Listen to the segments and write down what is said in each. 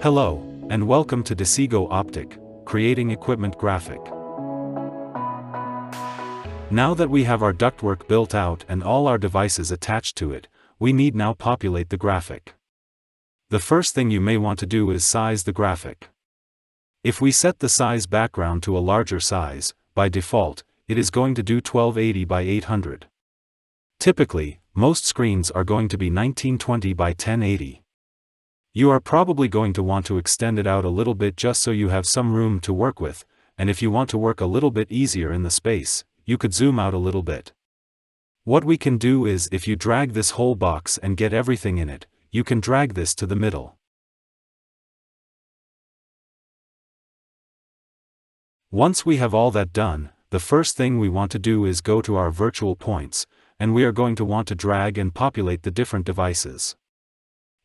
Hello, and welcome to Decigo Optic, Creating Equipment Graphic. Now that we have our ductwork built out and all our devices attached to it, we need now populate the graphic. The first thing you may want to do is size the graphic. If we set the size background to a larger size, by default, it is going to do 1280 by 800. Typically, most screens are going to be 1920 by 1080. You are probably going to want to extend it out a little bit just so you have some room to work with, and if you want to work a little bit easier in the space, you could zoom out a little bit. What we can do is, if you drag this whole box and get everything in it, you can drag this to the middle. Once we have all that done, the first thing we want to do is go to our virtual points, and we are going to want to drag and populate the different devices.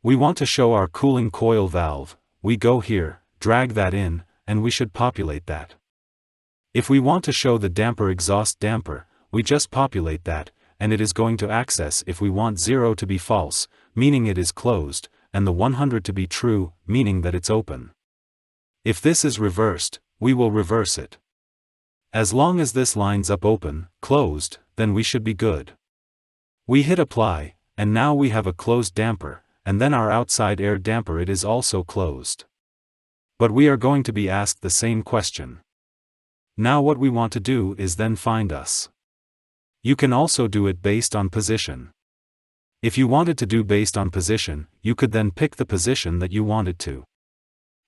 We want to show our cooling coil valve, we go here, drag that in, and we should populate that. If we want to show the damper exhaust damper, we just populate that, and it is going to access if we want 0 to be false, meaning it is closed, and the 100 to be true, meaning that it's open. If this is reversed, we will reverse it. As long as this lines up open, closed, then we should be good. We hit apply, and now we have a closed damper, and then our outside air damper it is also closed. But we are going to be asked the same question. Now what we want to do is then find us. You can also do it based on position. If you wanted to do based on position, you could then pick the position that you wanted to.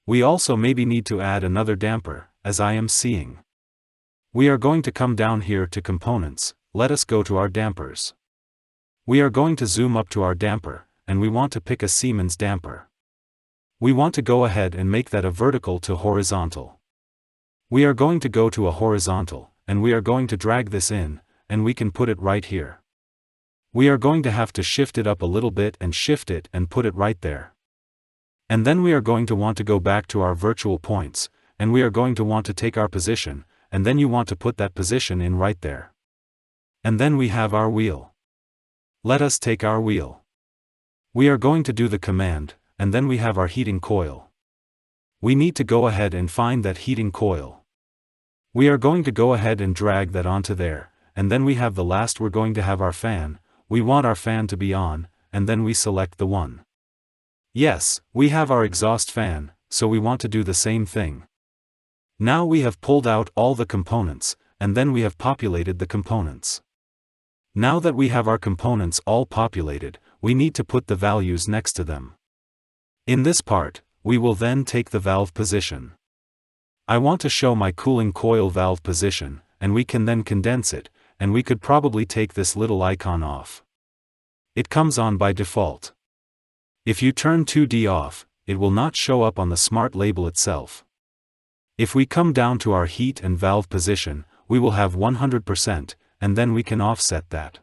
We also maybe need to add another damper, as I am seeing. We are going to come down here to components, let us go to our dampers. We are going to zoom up to our damper, and we want to pick a Siemens damper. We want to go ahead and make that a vertical to horizontal. We are going to go to a horizontal, and we are going to drag this in, and we can put it right here. We are going to have to shift it up a little bit and shift it and put it right there. And then we are going to want to go back to our virtual points, and we are going to want to take our position, and then you want to put that position in right there. And then we have our wheel. Let us take our wheel. We are going to do the command, and then we have our heating coil. We need to go ahead and find that heating coil. We are going to go ahead and drag that onto there, and then we have the last we're going to have our fan, we want our fan to be on, and then we select the one. Yes, we have our exhaust fan, so we want to do the same thing. Now we have pulled out all the components, and then we have populated the components. Now that we have our components all populated, we need to put the values next to them. In this part, we will then take the valve position. I want to show my cooling coil valve position, and we can then condense it, and we could probably take this little icon off. It comes on by default. If you turn 2D off, it will not show up on the smart label itself. If we come down to our heat and valve position, we will have 100%, and then we can offset that.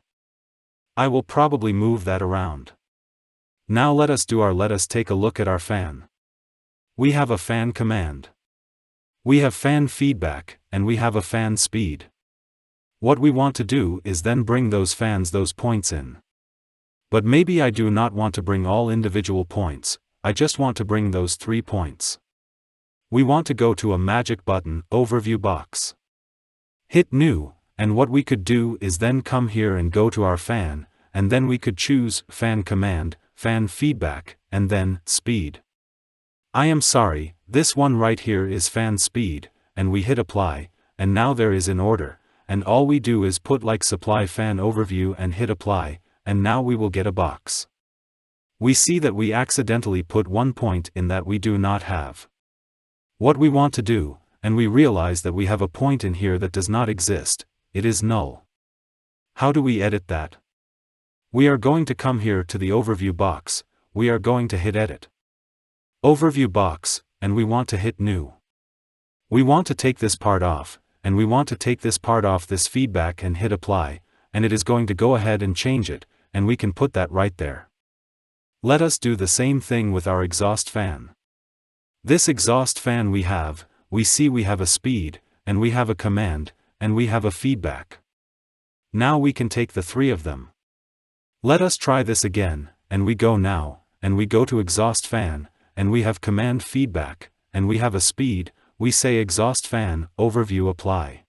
I will probably move that around. Now let us take a look at our fan. We have a fan command. We have fan feedback, and we have a fan speed. What we want to do is then bring those points in. But maybe I do not want to bring all individual points, I just want to bring those 3 points. We want to go to a magic button, overview box. Hit new, and what we could do is then come here and go to our fan, and then we could choose fan command, fan feedback, and then speed. I am sorry, this one right here is fan speed, and we hit apply, and now there is in order, and all we do is put like supply fan overview and hit apply, and now we will get a box. We see that we accidentally put 1 point in that we do not have. What we want to do, and we realize that we have a point in here that does not exist, it is null. How do we edit that? We are going to come here to the overview box, we are going to hit edit. Overview box, and we want to hit new. We want to take this part off, and we want to take this part off this feedback and hit apply, and it is going to go ahead and change it, and we can put that right there. Let us do the same thing with our exhaust fan. This exhaust fan we see we have a speed, and we have a command, and we have a feedback. Now we can take the 3 of them. Let us try this again, and we go now, and we go to exhaust fan, and we have command feedback, and we have a speed, we say exhaust fan, overview apply.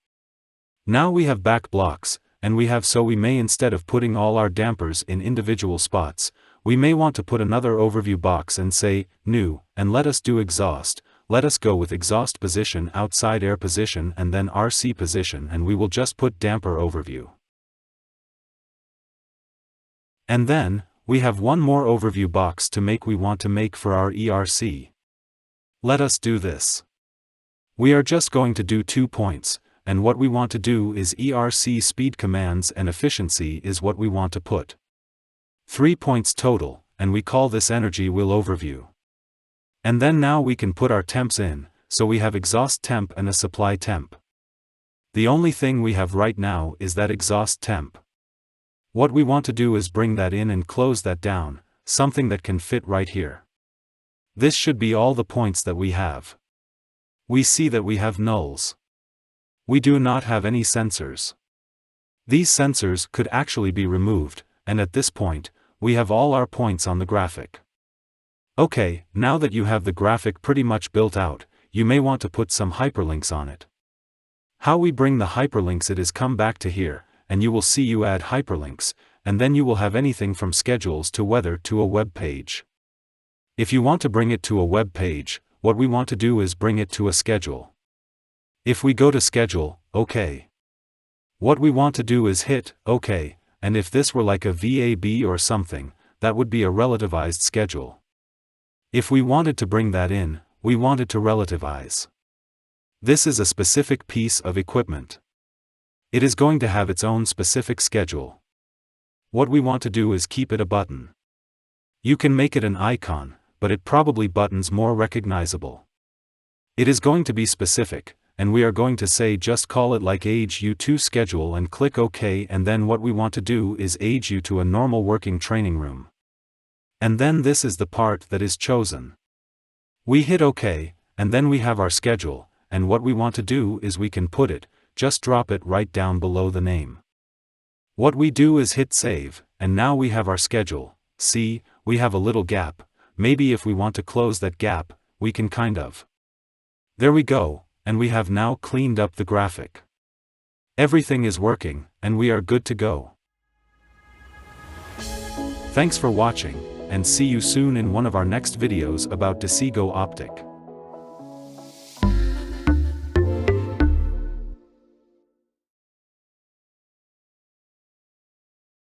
Now we have back blocks, and we have so we may instead of putting all our dampers in individual spots, we may want to put another overview box and say, new, and let us do exhaust. Let us go with exhaust position, outside air position, and then RC position, and we will just put damper overview. And then, we have one more overview box to make we want to make for our ERC. Let us do this. We are just going to do 2 points, and what we want to do is ERC speed commands and efficiency is what we want to put. 3 points total, and we call this energy wheel overview. And then now we can put our temps in, so we have exhaust temp and a supply temp. The only thing we have right now is that exhaust temp. What we want to do is bring that in and close that down, something that can fit right here. This should be all the points that we have. We see that we have nulls. We do not have any sensors. These sensors could actually be removed, and at this point, we have all our points on the graphic. Okay, now that you have the graphic pretty much built out, you may want to put some hyperlinks on it. How we bring the hyperlinks it is come back to here, and you will see you add hyperlinks, and then you will have anything from schedules to weather to a web page. If you want to bring it to a web page, what we want to do is bring it to a schedule. If we go to schedule, OK. What we want to do is hit OK, and if this were like a VAB or something, that would be a relativized schedule. If we wanted to bring that in, we wanted to relativize. This is a specific piece of equipment. It is going to have its own specific schedule. What we want to do is keep it a button. You can make it an icon, but it probably buttons more recognizable. It is going to be specific, and we are going to say just call it like age you to schedule and click OK, and then what we want to do is age you to a normal working training room. And then this is the part that is chosen. We hit OK, and then we have our schedule, and what we want to do is we can put it, just drop it right down below the name. What we do is hit save, and now we have our schedule. See, we have a little gap. Maybe if we want to close that gap, we can kind of. There we go, and we have now cleaned up the graphic. Everything is working, and we are good to go. Thanks for watching, and see you soon in one of our next videos about Decigo Optic.